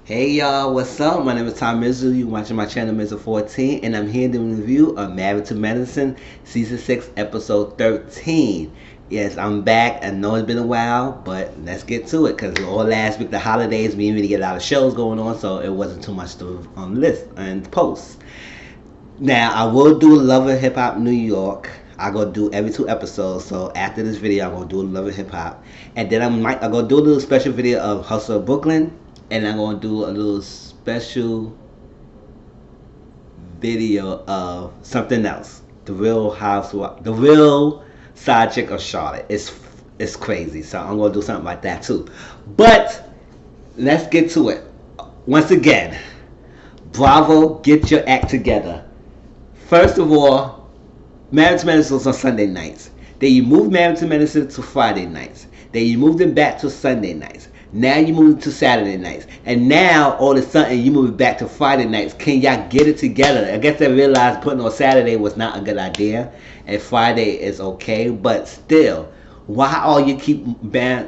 Hey y'all, what's up? My name is Tom Mizzle. You're watching my channel E13, and I'm here to review of Married to Medicine, Season 6, Episode 13. Yes, I'm back. I know it's been a while, but let's get to it because all last week, the holidays, we didn't really get a lot of shows going on, so it wasn't too much to list and post. Now, I will do Love and Hip Hop New York. I go do every 2 episodes. So after this video, I'm gonna do Love and Hip Hop, and then I'm gonna do a little special video of Hustle of Brooklyn, and I'm gonna do a little special video of something else. The real side chick of Charlotte. It's crazy. So I'm gonna do something like that too. But let's get to it. Once again, Bravo, get your act together. First of all, Married to Medicine was on Sunday nights. Then you moved Married to Medicine to Friday nights. Then you moved it back to Sunday nights. Now you moved it to Saturday nights. And now, all of a sudden, you move it back to Friday nights. Can y'all get it together? I guess they realized putting on Saturday was not a good idea. And Friday is okay. But still, why all you keep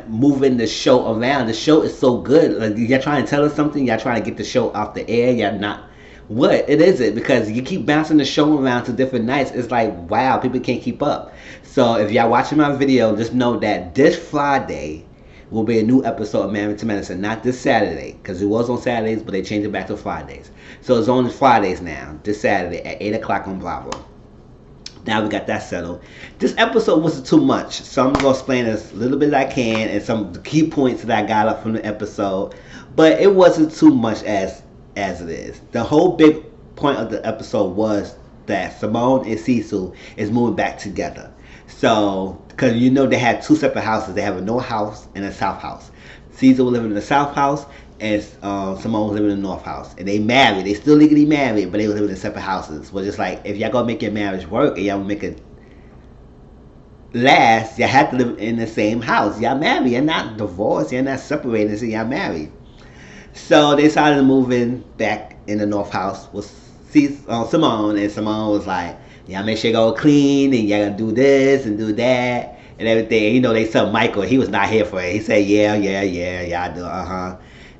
moving the show around? The show is so good. Like, y'all trying to tell us something? Y'all trying to get the show off the air? Y'all not. What? It isn't, because you keep bouncing the show around to different nights. It's like, wow, people can't keep up. So if y'all watching my video, just know that this Friday will be a new episode of Married to Medicine. Not this Saturday, because it was on Saturdays, but they changed it back to Fridays. So it's on Fridays now, this Saturday at 8 o'clock on Bravo. Now we got that settled. This episode wasn't too much, so I'm going to explain as little bit as I can and some of the key points that I got up from the episode. But it wasn't too much as it is. The whole big point of the episode was that Simone and Cecil is moving back together. So, because you know they had two separate houses. They have a north house and a south house. Cecil was living in the south house, and Simone was living in the north house. And they married. They still legally married, but they were living in separate houses. Well, just like, if y'all gonna make your marriage work and y'all make it last, y'all have to live in the same house. Y'all married. You're not divorced. You're not separated. So y'all married. So they decided to move in back in the north house with Simone, and Simone was like, y'all make sure you go clean, and y'all gotta do this and do that and everything. And, you know, they said Michael, he was not here for it. He said, yeah, y'all do,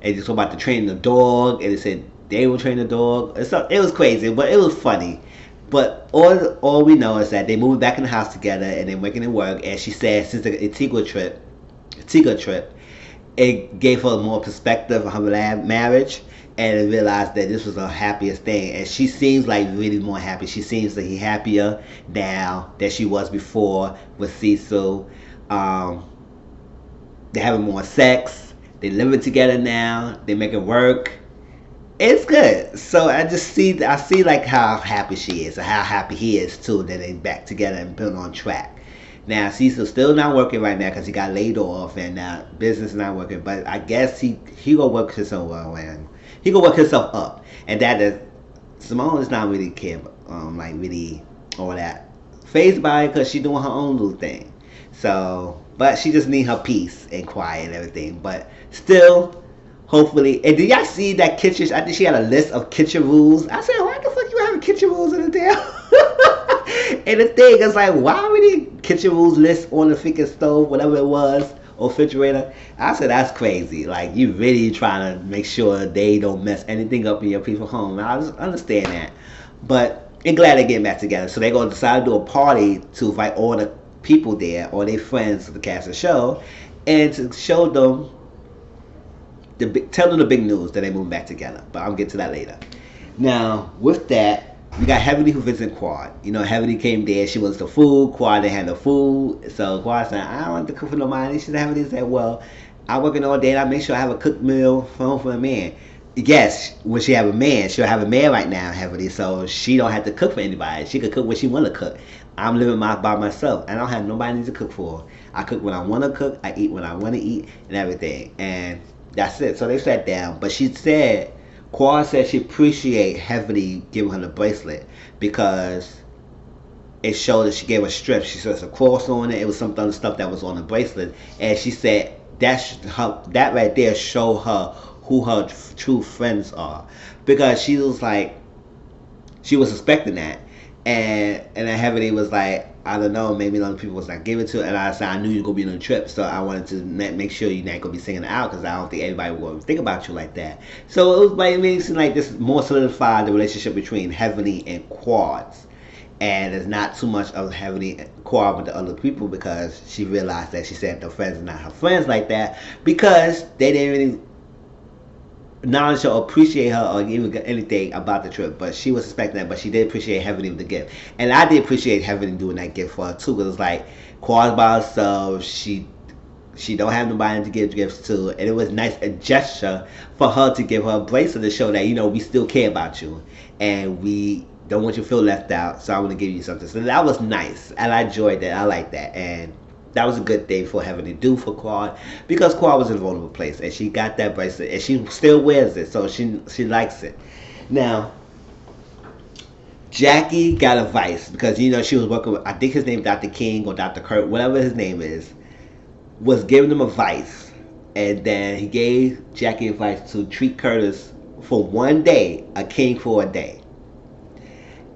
And just about to train the dog, and they said they will train the dog. So it was crazy, but it was funny. But all we know is that they moved back in the house together, and they're making it work. And she said since the Antigua trip, it gave her more perspective on her marriage, and realized that this was her happiest thing. And she seems like really more happy. She seems to be happier now than she was before with Cecil. They're having more sex. They're living together now. They make it work. It's good. So I see like how happy she is, and how happy he is too, that they back together and built on track. Now, Cecil's still not working right now because he got laid off, and now business is not working. But I guess he gonna work himself around. He gonna work himself up, and that is Simone is not really care, like really all that phased by it, because she doing her own little thing. So, but she just need her peace and quiet and everything. But still, hopefully. And did y'all see that kitchen? I think she had a list of kitchen rules. I said, why the fuck you having kitchen rules in the damn? And the thing is like, why would he kitchen rules list on the freaking stove, whatever it was, or refrigerator? I said, that's crazy. Like, you really trying to make sure they don't mess anything up in your people's home. I just understand that. But I'm glad they're getting back together. So they're going to decide to do a party to invite all the people there, all their friends to the cast of the show, and to show them, tell them the big news that they're moving back together. But I'll get to that later. Now, with that, we got Heavenly who visited Quad. You know, Heavenly came there. She wants the food. Quad didn't have the food. So Quad said, I don't want to cook for nobody. She said, Heavenly said, well, I'm working all day and I make sure I have a cooked meal for a man. Yes, when she have a man, she'll have a man right now, Heavenly. So she don't have to cook for anybody. She could cook what she want to cook. I'm living by myself. I don't have nobody to cook for. I cook when I want to cook. I eat when I want to eat and everything. And that's it. So they sat down. But she said, Quad said she appreciate Heavenly giving her the bracelet, because it showed that she gave her strip. She said a cross on it. It was some other stuff that was on the bracelet. And she said that right there showed her who her true friends are. Because she was like, she was suspecting that. And then Heavenly was like, I don't know, maybe other people was not giving to it, and I said I knew you were gonna be on a trip, so I wanted to make sure you're not gonna be singing it out because I don't think everybody would gonna think about you like that. So it was like, it made it seem like this more solidified the relationship between Heavenly and Quartz, and there's not too much of Heavenly quarrel with the other people because she realized that she said their friends are not her friends like that because they didn't really acknowledge or appreciate her or even get anything about the trip, but she was expecting that. But she did appreciate Heavenly with the gift, and I did appreciate Heavenly doing that gift for her too. Because it's like Quaz by herself, she don't have nobody to give gifts to, and it was nice a gesture for her to give her a bracelet to show that we still care about you, and we don't want you to feel left out. So I want to give you something. So that was nice, and I enjoyed that. I like that, and that was a good thing for having to do for Quad because Quad was in a vulnerable place and she got that bracelet and she still wears it, so she likes it. Now, Jackie got advice because she was working with, I think his name Dr. King or Dr. Kurt, whatever his name is, was giving them advice, and then he gave Jackie advice to treat Curtis for one day, a king for a day.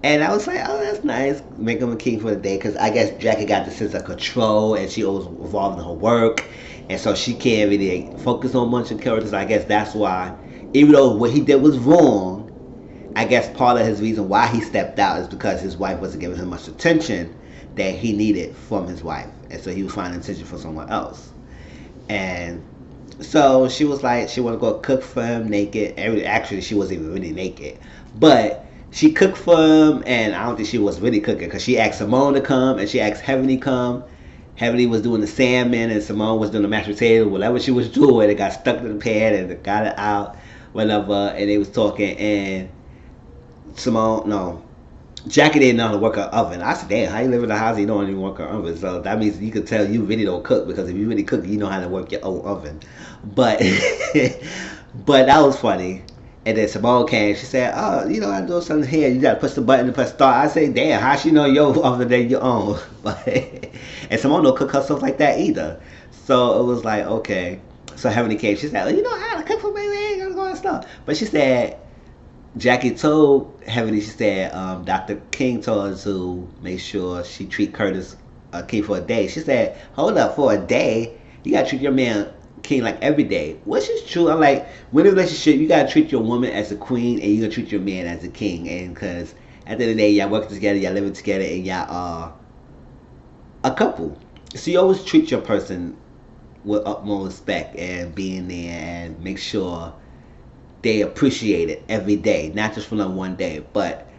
And I was like, oh, that's nice. Make him a king for the day. Because I guess Jackie got the sense of control. And she was involved in her work. And so she can't really focus on much of characters. I guess that's why. Even though what he did was wrong. I guess part of his reason why he stepped out is because his wife wasn't giving him much attention that he needed from his wife. And so he was finding attention for someone else. And so she was like, she wanted to go cook for him naked. Actually, she wasn't even really naked. But she cooked for him, and I don't think she was really cooking because she asked Simone to come and she asked Heavenly to come. Heavenly was doing the salmon and Simone was doing the mashed potato. Whatever she was doing, it got stuck in the pan and it got it out, whatever. And they was talking, and Jackie didn't know how to work her oven. I said, damn, how you live in a house and you don't even work her oven? So that means you can tell you really don't cook, because if you really cook, you know how to work your own oven. But but that was funny. And then Simone came. She said, oh, I do something here. You got to push the button to press start. I say, damn, how she know your oven than your own? And Simone don't cook herself like that either. So it was like, okay. So Heavenly came. She said, oh, you know how to cook for me? Ain't gonna go and stuff. But she said, Jackie told Heavenly, she said, Dr. King told her to make sure she treat Curtis king for a day. She said, hold up, for a day? You got to treat your man king like every day, which is true. I'm like, when in a relationship, you gotta treat your woman as a queen and you gotta treat your man as a king. And because at the end of the day, y'all working together, y'all living together, and y'all are a couple. So you always treat your person with utmost respect and being there and make sure they appreciate it every day, not just for that one day. But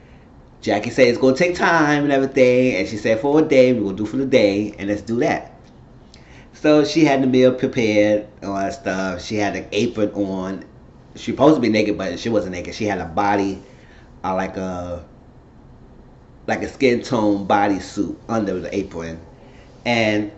Jackie said it's gonna take time and everything, and she said for a day, we're gonna do for the day, and let's do that. So she had the meal prepared, all that stuff. She had an apron on. She was supposed to be naked, but she wasn't naked. She had a body, like a skin tone bodysuit under the apron. And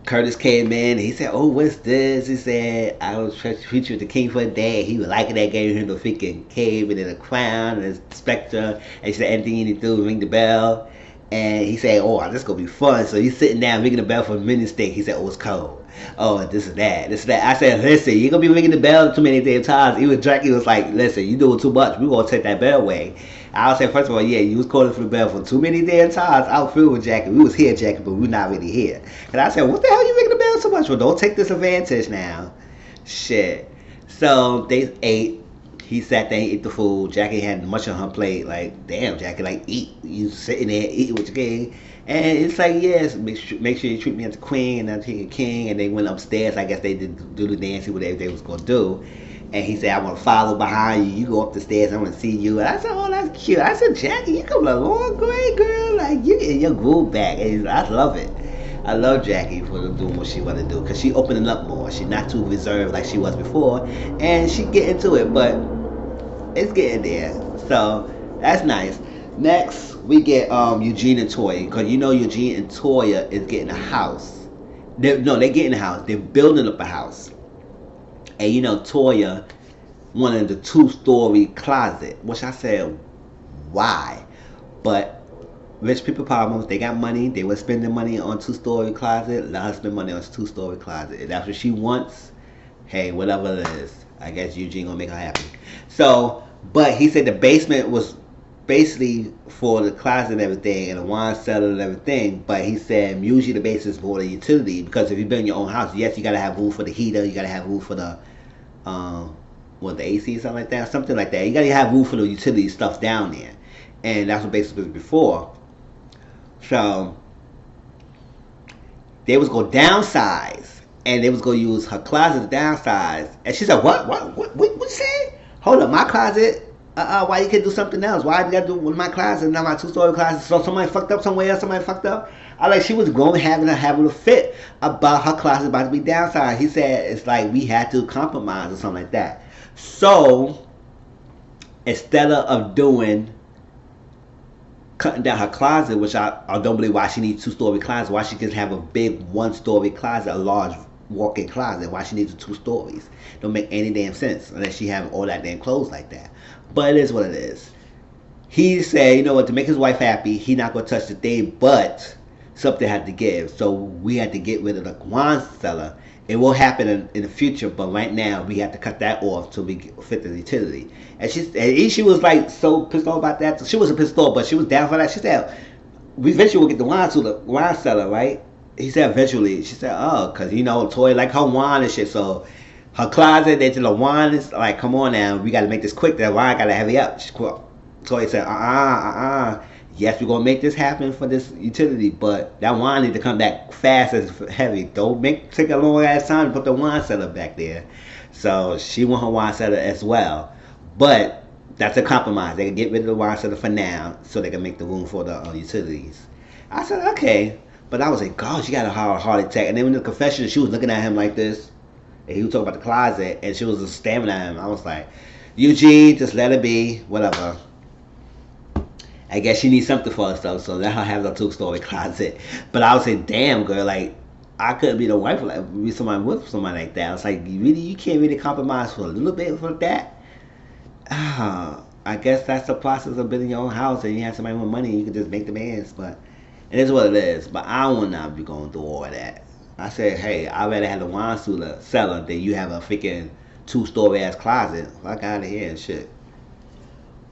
Curtis came in and he said, oh, what's this? He said, I was trying to treat you as the king for a day. He was liking that, gave him the freaking cape and then a crown and a spectre. And he said, anything you need to do, ring the bell. And he said, oh, this is going to be fun. So he's sitting down ringing the bell for a mini steak. He said, oh, it's cold. Oh, this is that. This is that. I said, listen, you're going to be ringing the bell too many damn times. Even Jackie was like, listen, you doing too much. We're going to take that bell away. I said, first of all, yeah, you was calling for the bell for too many damn times. I was with Jackie. We was here, Jackie, but we're not really here. And I said, what the hell you ringing the bell so much for? Don't take this advantage now. Shit. So they ate. He sat there and ate the food. Jackie had much on her plate. Like, damn, Jackie, like, eat. You sitting there eating with your king. And it's like, yes, make sure you treat me as a queen and not a king. And they went upstairs. I guess they did do the dancing, whatever they was going to do. And he said, I want to follow behind you. You go up the stairs. I want to see you. And I said, oh, that's cute. I said, Jackie, you come a long way, girl. Like, you getting your groove back. And I love it. I love Jackie for doing what she want to do. Because she opening up more. She's not too reserved like she was before. And she get into it. But it's getting there. So, that's nice. Next, we get Eugene and Toya. Because Eugene and Toya is getting a house. They're getting a house. They're building up a house. And Toya wanted the 2-story closet, which I said, why? But rich people problems, they got money, they were spending money on 2-story closet, let her spend money on a 2-story closet. If that's what she wants, hey, whatever it is, I guess Eugene gonna make her happy. So, but he said the basement was basically for the closet and everything and the wine cellar and everything. But he said usually the base is more the utility, because if you build your own house, yes, you gotta have room for the heater, you gotta have room for the what, the AC or something like that. You gotta have room for the utility stuff down there, and that's what basically was before. So they was gonna downsize, and they was gonna use her closet to downsize. And she said, what you say? Hold up, my closet. Why you can't do something else? Why you gotta do with my closet, not my two-story closet? So somebody fucked up somewhere else. Somebody fucked up. I like, she was growing, having a fit about her closet about to be downsized. He said it's like we had to compromise or something like that. So instead of cutting down her closet, which I don't believe why she needs two-story closet, why she can have a big one-story closet, a large walk-in closet, why she needs 2 stories. Don't make any damn sense unless she have all that damn clothes like that. But it is what it is. He said, you know what, to make his wife happy, he not gonna touch the thing, but something had to give. So we had to get rid of the wine cellar. It will happen in the future, but right now we have to cut that off till we fit the utility. And she was like so pissed off about that. She wasn't pissed off, but she was down for that. She said, we eventually will get the wine cellar, right? He said eventually. She said, oh, because you know, Toy like her wine and shit. So her closet, they did the wine is like, come on now, we got to make this quick. That wine got to heavy up. Toy said, yes, we're gonna make this happen for this utility, but that wine need to come back fast as heavy. Don't take a long ass time to put the wine cellar back there. So she want her wine cellar as well, but that's a compromise. They can get rid of the wine cellar for now, so they can make the room for the utilities. I said okay, but I was like, God, she got a heart attack. And then when the confession, she was looking at him like this, and he was talking about the closet, and she was just staring at him. I was like, Eugene, just let it be, whatever. I guess she needs something for herself, so let her have a 2-story closet. But I was saying, damn, girl, like, I couldn't be the wife, like, be somebody with somebody like that. I was like, you can't really compromise for a little bit for that? I guess that's the process of building your own house, and you have somebody with money, you can just make demands, but it is what it is. But I will not be going through all of that. I said, hey, I'd rather have the wine cellar than you have a freaking 2-story ass closet. Fuck out of here and shit.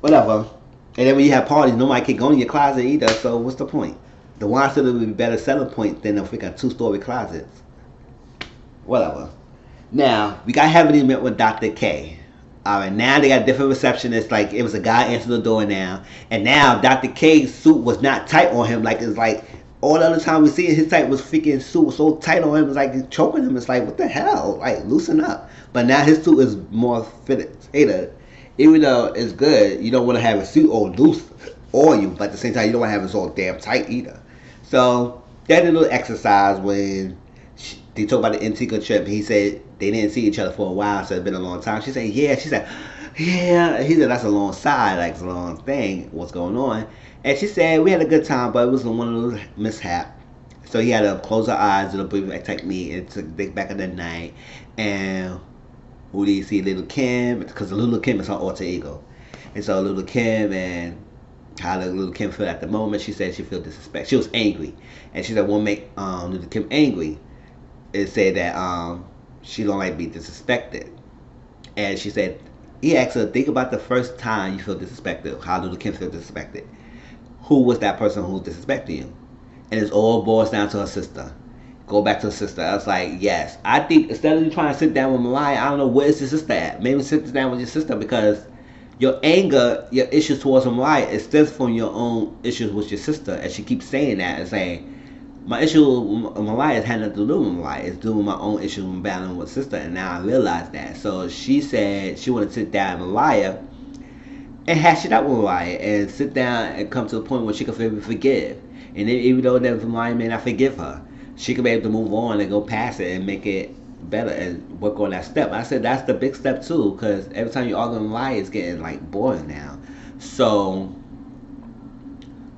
Whatever. And then when you have parties, nobody can go in your closet either, so what's the point? The wine cellar would be a better selling point than the freaking 2-story closets. Whatever. Now, we got heavily met with Dr. K. Alright, now they got different receptionists, like it was a guy answering the door now. And now Dr. K's suit was not tight on him, like it's like all the other time we see it, his tight was freaking suit was so tight on him, it's like choking him. It's like, what the hell? Like, loosen up. But now his suit is more fitted. Even though it's good, you don't want to have a suit all loose on you, but at the same time, you don't want to have it all damn tight either. So, they did a little exercise when they talked about the Antigua trip. He said they didn't see each other for a while, so it's been a long time. She said, yeah. She said, yeah. He said, that's a long side, like it's a long thing, what's going on. And she said, we had a good time, but it was one of those mishap. So he had to close her eyes, do the breathing technique, and took Dick back in the night. And who do you see? Little Kim, because Little Kim is her alter ego. And so Little Kim, and how Little Kim felt at the moment, she said she felt disrespect. She was angry. And she said what make Little Kim angry is say that she don't like being disrespected. And she said, he asked her, think about the first time you feel disrespected, how Little Kim felt disrespected. Who was that person who disrespected you? And it all boils down to her sister. Go back to her sister. I was like, yes. I think instead of you trying to sit down with Mariah, I don't know, where is your sister at? Maybe sit down with your sister, because your anger, your issues towards Mariah, it stems from your own issues with your sister. And she keeps saying that and saying, my issue with Mariah had nothing to do with Mariah. It's due with my own issue with battling with sister. And now I realize that. So she said she wanted to sit down with Mariah and hash it out with Mariah and sit down and come to a point where she can forgive. And then, even though that Mariah may not forgive her, she could be able to move on and go past it and make it better and work on that step. I said that's the big step too, because every time you argue with Mariah, it's getting like boring now. So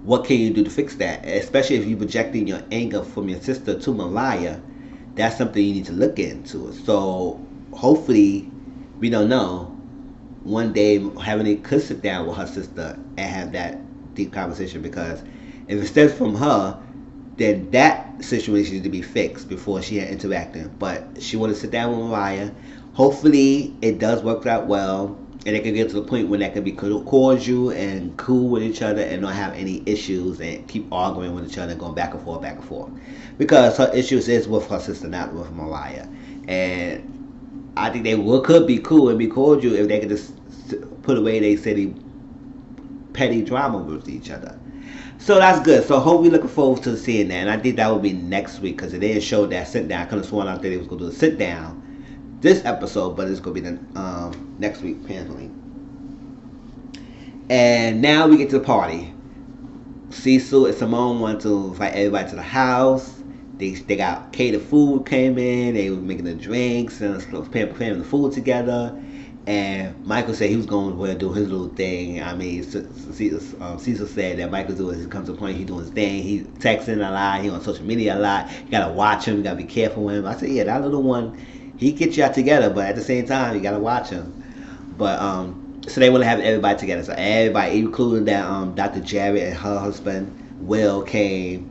what can you do to fix that? Especially if you're projecting your anger from your sister to Mariah, that's something you need to look into. So hopefully, we don't know, one day Heavenly could sit down with her sister and have that deep conversation, because if it stems from her, then that situation needs to be fixed before she had interacting. But she want to sit down with Mariah. Hopefully it does work out well. and it could get to the point when that could be cordial and cool with each other and not have any issues and keep arguing with each other, going back and forth, back and forth. Because her issues is with her sister, not with Mariah. And I think they could be cool and be cordial if they could just put away their city petty drama with each other. So that's good. So hope we looking forward to seeing that. And I think that will be next week because it didn't show that sit down. I could have sworn out there they was going to do a sit down this episode, but it's going to be the next week, apparently. And now we get to the party. Cecil and Simone want to invite everybody to the house. They got catered food came in. They were making the drinks and preparing the food together. And Michael said he was going to do his little thing. I mean, Cecil said that Michael's doing. He comes to a point he doing his thing. He texting a lot. He on social media a lot. You gotta watch him. You gotta be careful with him. I said, yeah, that little one, he gets y'all together, but at the same time, you gotta watch him. But so they want to have everybody together. So everybody, including that Dr. Jarrett and her husband Will came.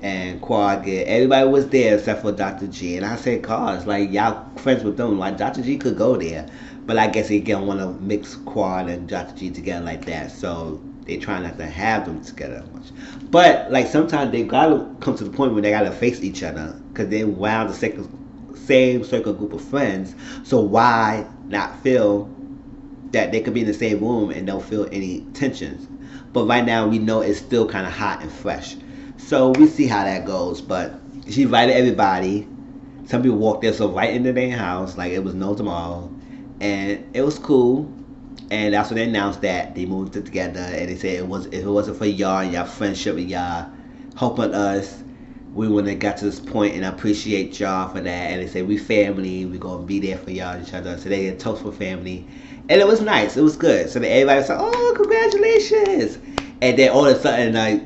And Quaggett, everybody was there except for Dr. G. And I said, cause like y'all friends with them, like Dr. G could go there. But I guess they don't want to mix Quad and Dr. G together like that. So they try not to have them together much. But like sometimes they gotta come to the point where they gotta face each other. Because they're around the same circle group of friends. So why not feel that they could be in the same room and don't feel any tensions? But right now we know it's still kind of hot and fresh. So we see how that goes. But she invited everybody. Some people walked there so right into their house like it was no tomorrow. And it was cool. And that's when they announced that they moved it together. And they said if it wasn't for y'all and y'all friendship and y'all helping us, we wouldn't have got to this point. And I appreciate y'all for that. And they said we family. We gonna be there for y'all each other. So they had toast for family. And it was nice. It was good. So then everybody was like, oh, congratulations. And then all of a sudden, like,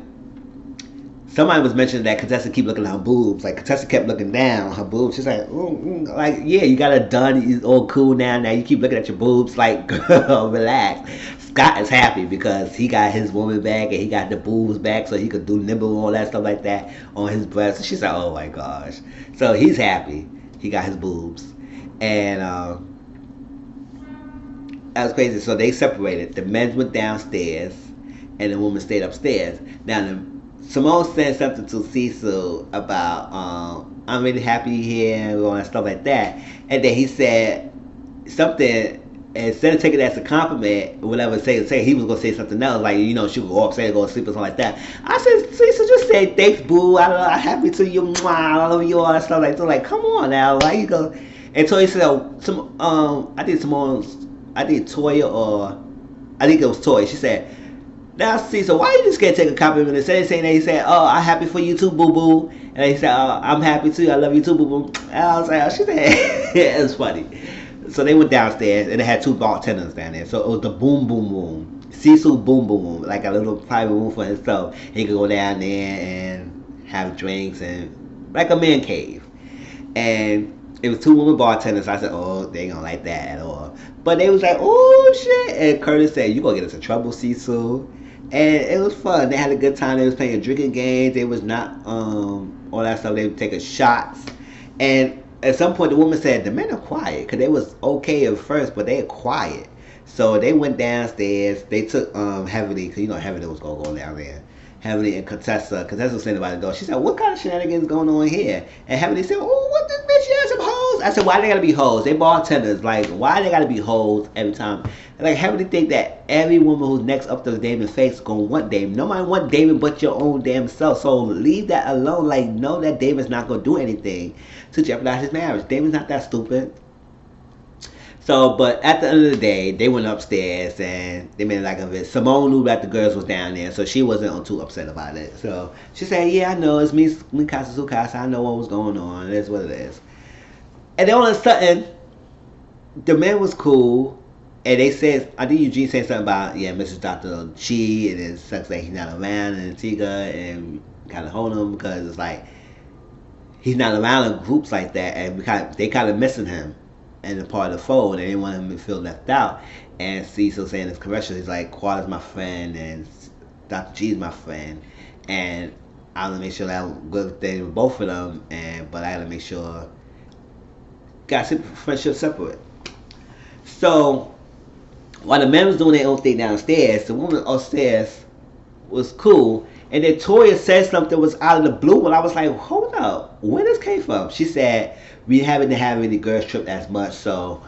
somebody was mentioning that Contessa keep looking at her boobs. Like, Contessa kept looking down her boobs. She's like, like, yeah, you got it done. It's all cool now. Now you keep looking at your boobs. Like, girl, relax. Scott is happy because he got his woman back and he got the boobs back so he could do nibble and all that stuff like that on his breast. She's like, oh, my gosh. So he's happy. He got his boobs. And that was crazy. So they separated. The men went downstairs and the woman stayed upstairs. Now, Simone said something to Cecil about, I'm really happy here and all that stuff like that. And then he said something, instead of taking it as a compliment, or whatever, say he was going to say something else, like, you know, she would go upstairs and go to sleep or something like that. I said, Cecil, just say thanks, boo. I'm happy to you. I love you, all that stuff like that. So, like, come on now. Why you go? And so he said, I think Toya or, I think it was Toya. She said, now, Cecil, why you just can't take a compliment? Instead of saying that, he said, oh, I'm happy for you too, boo-boo. And he said, oh, I'm happy too. I love you too, boo-boo. And I was like, oh, she said, it was funny. So they went downstairs, and they had two bartenders down there. So it was the boom, boom, boom. Cecil boom, boom, boom. Like a little private room for himself. He could go down there and have drinks and like a man cave. And it was two women bartenders. I said, oh, they ain't gonna like that at all. But they was like, oh, shit. And Curtis said, you gonna get us in trouble, Cecil. And it was fun. They had a good time. They was playing drinking games. They was not all that stuff. They were taking shots. And at some point, the woman said the men are quiet because they was okay at first, but they are quiet. So they went downstairs. They took Heavenly, because you know Heavenly was gonna go down there. Heavenly and Contessa was sitting by the door. She said, what kind of shenanigans going on here? And Heavenly said, oh, what this bitch, you have some hoes? I said, why they gotta be hoes? They bartenders. Like, why they gotta be hoes every time? And like, Heavenly think that every woman who's next up to Damon's face is gonna want Damon. Nobody want Damon but your own damn self. So leave that alone. Like, know that Damon's not gonna do anything to jeopardize his marriage. Damon's not that stupid. So, but at the end of the day, they went upstairs and they made like a bit. Simone knew that the girls was down there, so she wasn't too upset about it. So she said, yeah, I know, it's me, Casa Sukasa, I know what was going on, that's what it is. And then all of a sudden, the man was cool, and they said, I think Eugene said something about, yeah, Mrs. Dr. Chi, and it sucks that he's not around, and Antigua, and kind of hold him, because it's like, he's not around in groups like that, and they kind of missing him. And a part of the fold, and they didn't want him to feel left out. And Cecil saying this commercial, he's like, Quad is my friend, and Dr. G is my friend, and I want to make sure that I'm good thing with both of them, but I got to make sure, got friendship separate. So, While the men was doing their own thing downstairs, the woman upstairs was cool. And then Toya said something that was out of the blue, and I was like, hold up, where this came from? She said, we haven't had any girls trip as much, so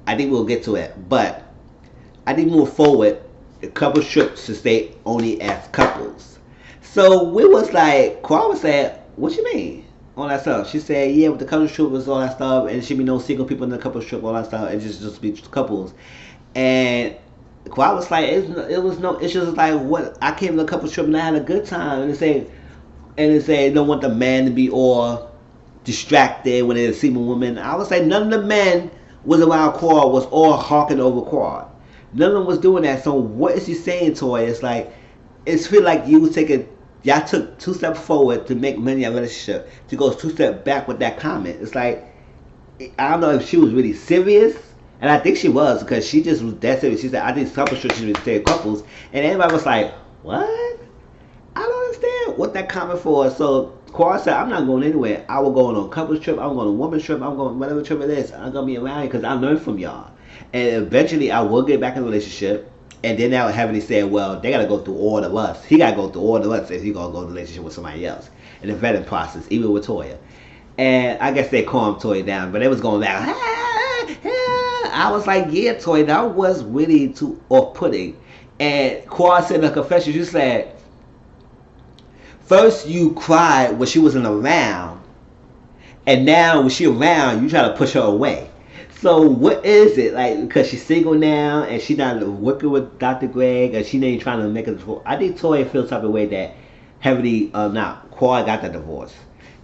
I think we'll get to it. But I think move forward, the couple trips to stay only as couples. So we was like, Kwa was saying, what you mean? All that stuff. She said, yeah, with the couple trip was all that stuff, and there should be no single people in the couple trip, all that stuff, and just be couples. And Kwa was like, it was no, it's just like what I came to a couple trip and I had a good time, and they say don't want the man to be all distracted when they see a woman. I was like, none of the men was around Quad was all hawking over Quad. None of them was doing that. So what is he saying, Toy? It's like it's feel like you was taking y'all took 2 steps forward to make money in a relationship. To go 2 steps back with that comment. It's like I don't know if she was really serious. And I think she was because she just was that serious. She said, I think couples should be stay couples. And everybody was like, what? I don't understand what that comment for. So Quad said, I'm not going anywhere. I will go on a couples trip. I'm going on a woman's trip. I'm going whatever trip it is. I'm going to be around because I learned from y'all. And eventually I will get back in a relationship. And then now Heavenly said, well, they got to go through all of us. He got to go through all of us if he's going to go in a relationship with somebody else. In the vetting process, even with Toya. And I guess they calmed Toya down. But they was going back, I was like, yeah, Toy, that was really too off-putting. And Quad said in a confession, you said, first you cried when she wasn't around, and now when she around, you try to push her away. So what is it? Like, because she's single now, and she not working with Dr. Greg, and she ain't trying to make a divorce. I think Toy feels type of way that Quad got that divorce.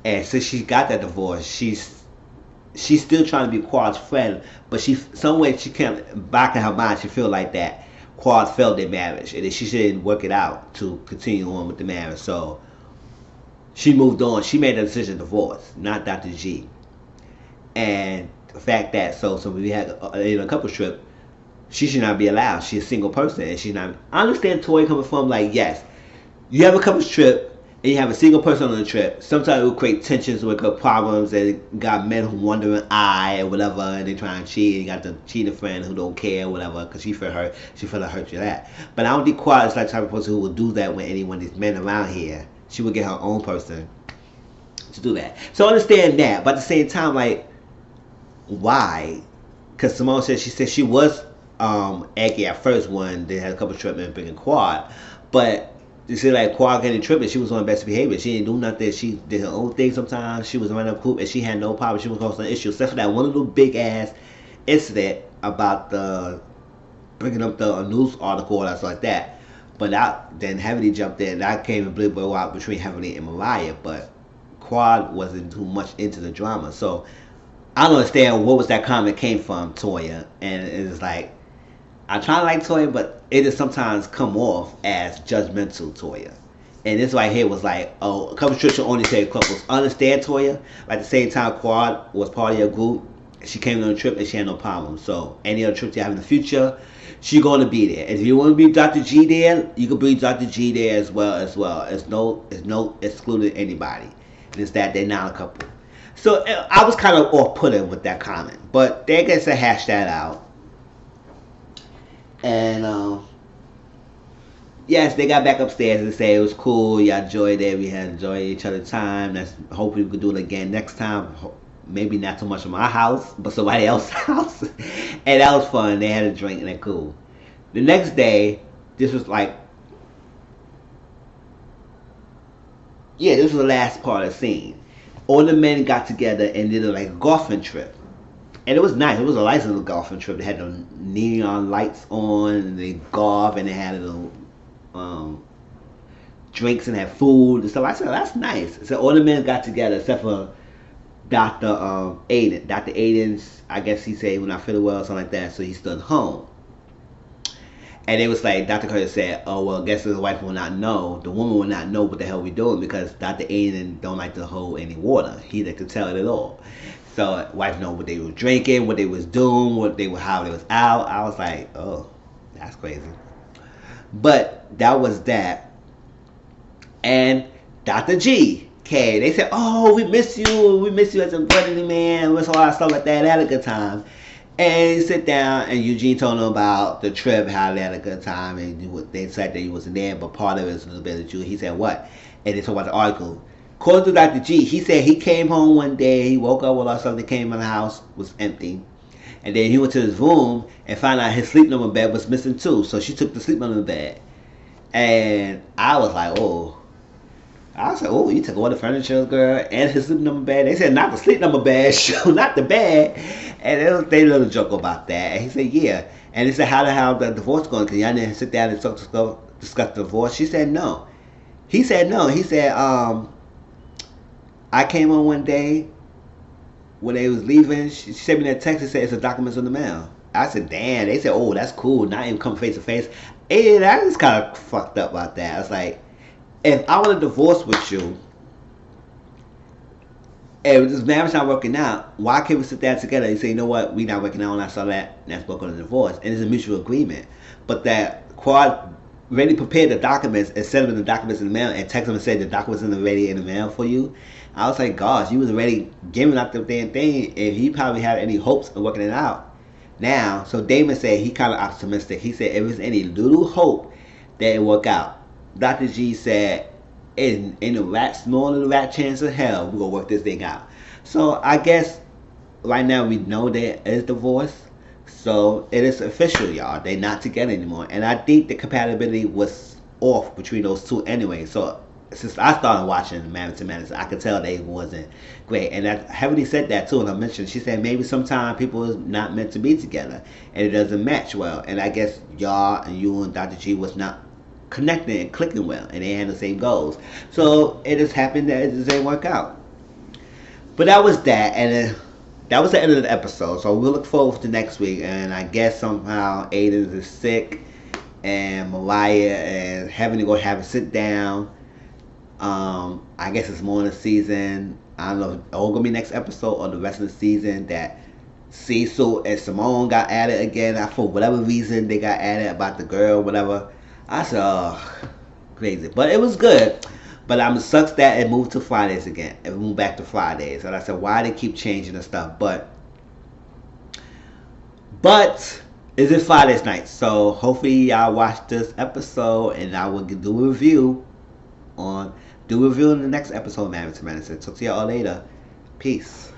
And since she got that divorce, she's still trying to be Quad's friend, but some way she can't, back in her mind, she feel like that Quad failed their marriage, and that she shouldn't work it out to continue on with the marriage. So she moved on. She made a decision to divorce, not Dr. G. And the fact that, so when we had a couple trip, she should not be allowed. She's a single person, and she's not. I understand Toy coming from, like, yes, you have a couple trip, and you have a single person on the trip. Sometimes it will create tensions with problems, and got men who wondering or whatever, and they trying to cheat, and you got the cheating friend who don't care, whatever, because she feel hurt, she feel like hurt you that. But I don't think Quad is like the type of person who will do that with any one of these men around here. She would get her own person to do that. So I understand that, but at the same time, like, why? Because Simone said she was Aggie at first when they had a couple trip men bringing Quad, but you see, like, Quad getting tripping, she was on best behavior. She didn't do nothing. She did her own thing sometimes. She was running up coop, and she had no problem. She was causing issues, except for that one little big-ass incident about the bringing up the news article or something like that. But then Heavenly jumped in. That came and blew out between Heavenly and Mariah. But Quad wasn't too much into the drama. So I don't understand what was that comment came from, Toya. And it's like, I try to like Toya, but it just sometimes come off as judgmental, Toya. And this right here was like, oh, a couple trips should only say couples. Understand, Toya? But at the same time, Quad was part of your group. She came on a trip and she had no problem. So any other trips you have in the future, she's going to be there. And if you want to be Dr. G there, you can bring Dr. G there as well. It's no excluding anybody. And it's that they're not a couple. So I was kind of off-putting with that comment. But they guess to hash that out. And yes, they got back upstairs and say it was cool. Y'all enjoyed it. We had enjoyed each other's time. Hopefully we could do it again next time. Maybe not so much in my house, but somebody else's house. And that was fun. They had a drink and they're cool. The next day, this was like, yeah, this was the last part of the scene. All the men got together and did a golfing trip. And it was nice. It was a nice little golfing trip. They had the neon lights on, and they golf, and they had little drinks and had food and stuff. I said, that's nice. So all the men got together except for Dr. Aiden. Dr. Aiden's, I guess he said, when I feel well or something like that, so he stood home. And it was like, Dr. Curtis said, oh, well, guess his wife will not know. The woman will not know what the hell we doing because Dr. Aiden don't like to hold any water. He like to tell it at all. So wife know what they were drinking, what they was doing, how they was out. I was like, oh, that's crazy. But that was that. And Dr. G came. They said, oh, we miss you as a brotherly man. It was all that stuff like that. They had a good time. And he sit down, and Eugene told him about the trip, how they had a good time, and they said that he wasn't there, but part of it was a little bit of Jew. He said, what? And they talked about the article. According to Dr. G, he said he came home one day, he woke up with all something, came in the house, was empty. And then he went to his room and found out his sleep number bed was missing too. So she took the sleep number bed. And I was like, oh. I was like, oh, you took all the furniture, girl, and his sleep number bed. They said, not the sleep number bed, not the bed. And they little joke about that. And he said, yeah. And he said, how the divorce going? Because y'all didn't sit down and discuss the divorce. She said, no. He said, no. He said, I came on one day when they was leaving. She sent me that text and said, it's a documents in the mail. I said, damn. They said, oh, that's cool. Not even come face to face. And I was kind of fucked up about that. I was like, if I want to divorce with you, and this marriage not working out, why can't we sit down together and say, you know what, we not working out on that, let's work on the divorce. And it's a mutual agreement. But that Quad really prepared the documents and sent them the documents in the mail and text them and said the documents are already in the mail for you. I was like, gosh, you was already giving out the damn thing, and he probably had any hopes of working it out. Now, so Damon said he kind of optimistic. He said if there's any little hope that it work out, Dr. G said, in a small little rat chance of hell, we're going to work this thing out. So I guess right now we know there is divorce. So it is official, y'all. They're not together anymore. And I think the compatibility was off between those two anyway. So since I started watching Married to Madness, I could tell they wasn't great. And I heavily said that too. And I mentioned, she said maybe sometimes people is not meant to be together. And it doesn't match well. And I guess y'all and you and Dr. G was not connecting and clicking well, and they had the same goals. So it just happened that it just didn't work out. But that was that, and that was the end of the episode. So we'll look forward to next week, and I guess somehow Aiden is sick, and Mariah and having to go have a sit down. I guess it's more in the season. I don't know if it's all gonna be next episode or the rest of the season that Cecil and Simone got added again. For whatever reason they got added about the girl, whatever. I said, oh, crazy. But it was good. But I'm sucks that it moved to Fridays again. It moved back to Fridays. And I said, why they keep changing the stuff? But is it Fridays night? So hopefully y'all watch this episode, and I will do a review in the next episode of Married to Madness. Talk to y'all later. Peace.